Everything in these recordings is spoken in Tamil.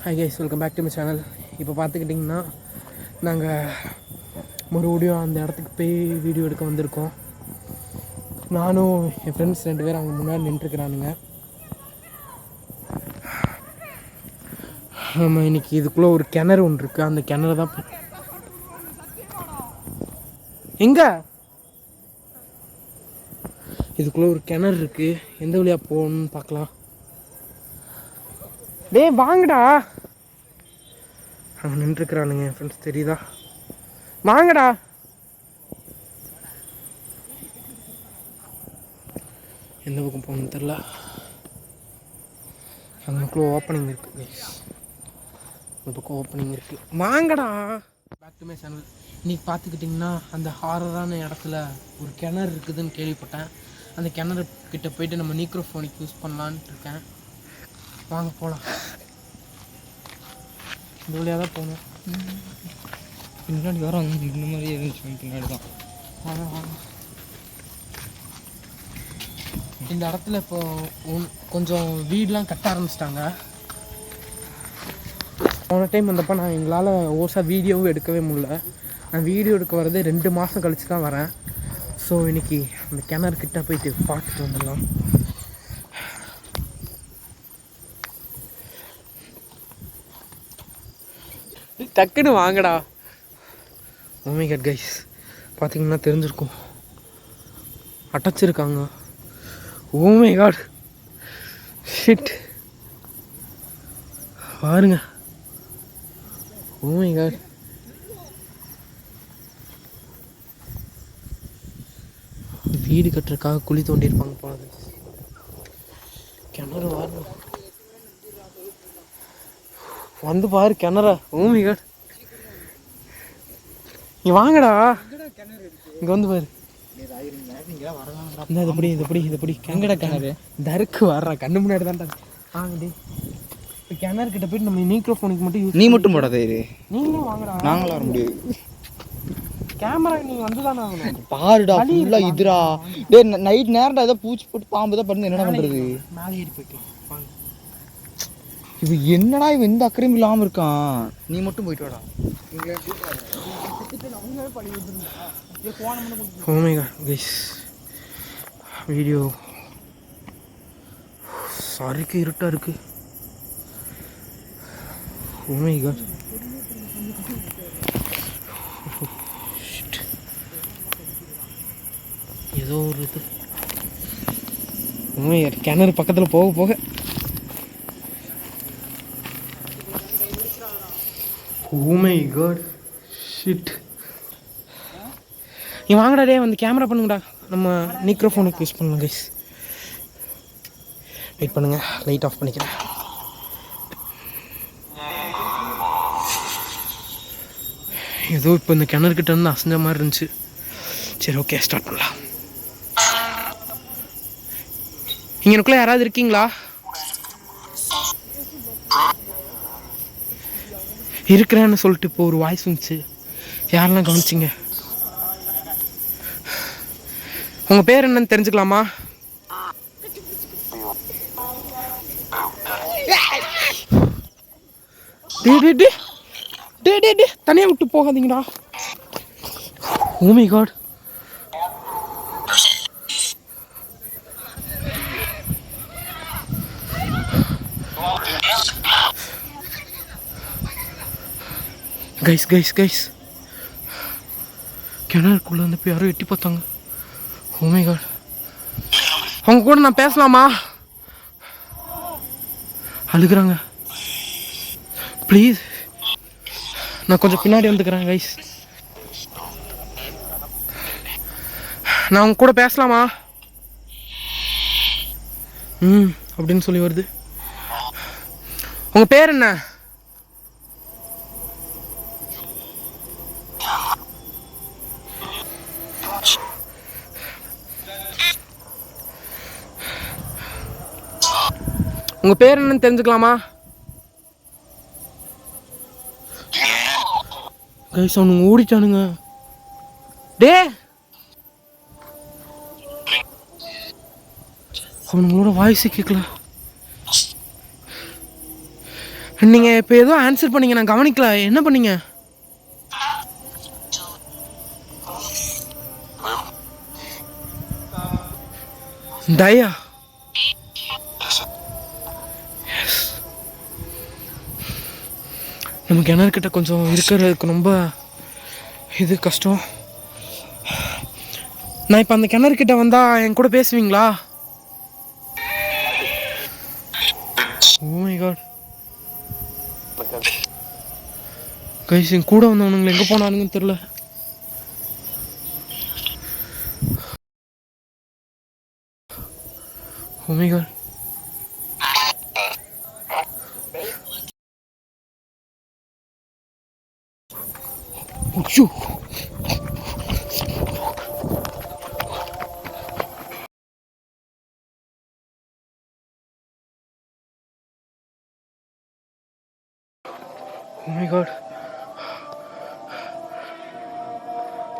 Hi guys, welcome back to my channel. இப்போ பார்த்துக்கிட்டிங்கன்னா நாங்கள் மறுபடியும் அந்த இடத்துக்கு போய் வீடியோ எடுக்க வந்திருக்கோம். நானும் என் ஃப்ரெண்ட்ஸ் 2 பேரும் அங்கே முன்னாடி நின்றுருக்குறானுங்க. நம்ம இன்றைக்கி இதுக்குள்ளே ஒரு கிணறு ஒன்று இருக்குது. அந்த கிணறு தான் எங்கே இதுக்குள்ளே ஒரு கிணறு இருக்குது. எந்த வழியாக போகணுன்னு பார்க்கலாம். டேய் வாங்கடா, அங்கே நின்றுருக்குறானுங்க என் ஃப்ரெண்ட்ஸ், தெரியுதா? வாங்கடா. எந்த பக்கம் போகணுன்னு தெரில. அங்கக்குள்ளே ஓப்பனிங் இருக்குது. இந்த பக்கம் ஓப்பனிங் இருக்குது. வாங்கடா. Back to my channel. இன்றைக்கி பார்த்துக்கிட்டிங்கன்னா அந்த ஹாரரான இடத்துல ஒரு கிணறு இருக்குதுன்னு கேள்விப்பட்டேன். அந்த கிணறு கிட்டே போயிட்டு நம்ம நீக்ரோஃபோனிக் யூஸ் பண்ணலான்ட்டு இருக்கேன். வாங்க போகலாம். இந்த வழியாக தான் போகணும். பின்னாடி வரோம். இந்த மாதிரி இருந்துச்சு பின்னாடி தான். இந்த இடத்துல இப்போ கொஞ்சம் வீடெலாம் கட்ட ஆரம்பிச்சிட்டாங்க. போன டைம் வந்தப்போ நான் எங்களால் ஓர்ஸாக வீடியோவும் எடுக்கவே முடியல. நான் வீடியோ எடுக்க வரது 2 மாதம் கழித்து தான் வரேன். ஸோ இன்றைக்கி அந்த கிணறு கிட்டே போயிட்டு பார்த்துட்டு வந்துடலாம். டக்குன்னு வாங்கடா. ஓ மை காட் கைஸ், பார்த்தீங்கன்னா தெரிஞ்சிருக்கும், அடைச்சிருக்காங்க. ஓ மை காட் ஷிட், பாருங்க. ஓ மை காட், வீடு கட்டுறதுக்காக குழி தோண்டியிருப்பாங்க போனது. கிணறு வரணும் வந்து பாரு கிணற. ஓ மை காட், நீ வாங்கடா, இங்கே வந்து பாரு. இதுபடி கங்கட கிணறு தருக்கு வர்றா கண்ணு முன்னாடி தான்டா. வாங்கடி. இப்போ கிணறு கிட்ட போயிட்டு நம்ம நீக்ரோஃபோனுக்கு மட்டும் யூஸ். நீ மட்டும் போடாதே, நீங்களும் வாங்கடா. நாங்களும் வர முடியாது. கேமரா நீங்கள் வந்து தானே ஆகணும். பாருடா ஃபுல்லா இதுரா. டேய் நைட் நேரம்டா ஏதோ பூச்சி போட்டு பாம்பு தான் பண்ணு. என்னடா பண்ணுறது? மேலே ஏறி போயிட்டு வாங்க. இது என்னடா இவன் எந்த அக்கறையும் இல்லாமல் இருக்கான். நீ மட்டும் போயிட்டு வாடா. Oh my god guys, video சரிக்கு இருட்டாக இருக்குது. ஓ மை காட், ஏதோ ஒரு இது. ஓ மை காட், கிணறு பக்கத்தில் போக போக. Oh my god shit. நீ வாங்கடா டே, வந்து கேமரா பண்ணுங்கடா. நம்ம நீக்ரோஃபோனுக்கு யூஸ் பண்ணலாம் கைஸ். வெயிட் பண்ணுங்க, லைட் ஆஃப் பண்ணிக்கிறேன். ஏதோ இப்போ இந்த கிணறுக்கிட்ட இருந்து அசைஞ்ச மாதிரி இருந்துச்சு. சரி ஓகே, ஸ்டார்ட் பண்ணலாம். இங்கனுக்குள்ளே யாராவது இருக்கீங்களா? இருக்கிறேன்னு சொல்லிட்டு இப்போ ஒரு வாய்ஸ் வந்துச்சு. யாரெல்லாம் கவனிச்சிங்க? உங்கள் பேர் என்னன்னு தெரிஞ்சுக்கலாமா? டே தனியாக விட்டு போகாதீங்கடா. ஓ மை காட், கைஸ் கிணறுக்குள்ளே வந்து இப்போ யாரும் எட்டி பார்த்தாங்க. ஓ மை காட், அவங்க கூட நான் பேசலாமா? அழுகுறாங்க. ப்ளீஸ், நான் கொஞ்சம் பின்னாடி வந்துக்கிறேன் கைஸ். நான் அவங்க கூட பேசலாமா? அப்படின்னு சொல்லி வருது. உங்கள் பேர் என்ன? உங்கள் பேர் என்னன்னு தெரிஞ்சுக்கலாமா? கைஸ், அவனுங்க ஓடிட்டானுங்க. டே, அவனுங்களோட வாய்ஸே கேட்கல. நீங்கள் இப்போ ஏதோ ஆன்சர் பண்ணீங்க, நான் கவனிக்கல. என்ன பண்ணீங்க? தயா. நம்ம கிணறுக்கிட்ட கொஞ்சம் இருக்கிறதுக்கு ரொம்ப இது கஷ்டம். நான் இப்போ அந்த கிணறுக்கிட்ட வந்தால் என் கூட பேசுவீங்களா? ஓ மை காட் கைஸ், என் கூட வந்தவனுங்களை எங்கே போனானுங்கன்னு தெரில. Oh my god. ஐயோ, oh my god,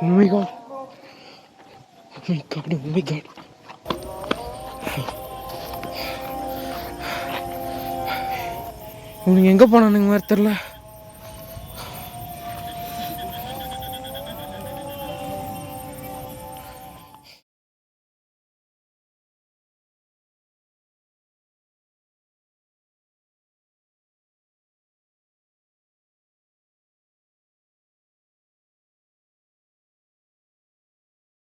oh my god, oh my god, oh my god. இவனுங்க எங்கே போனானுங்க மாதிரி தெரில.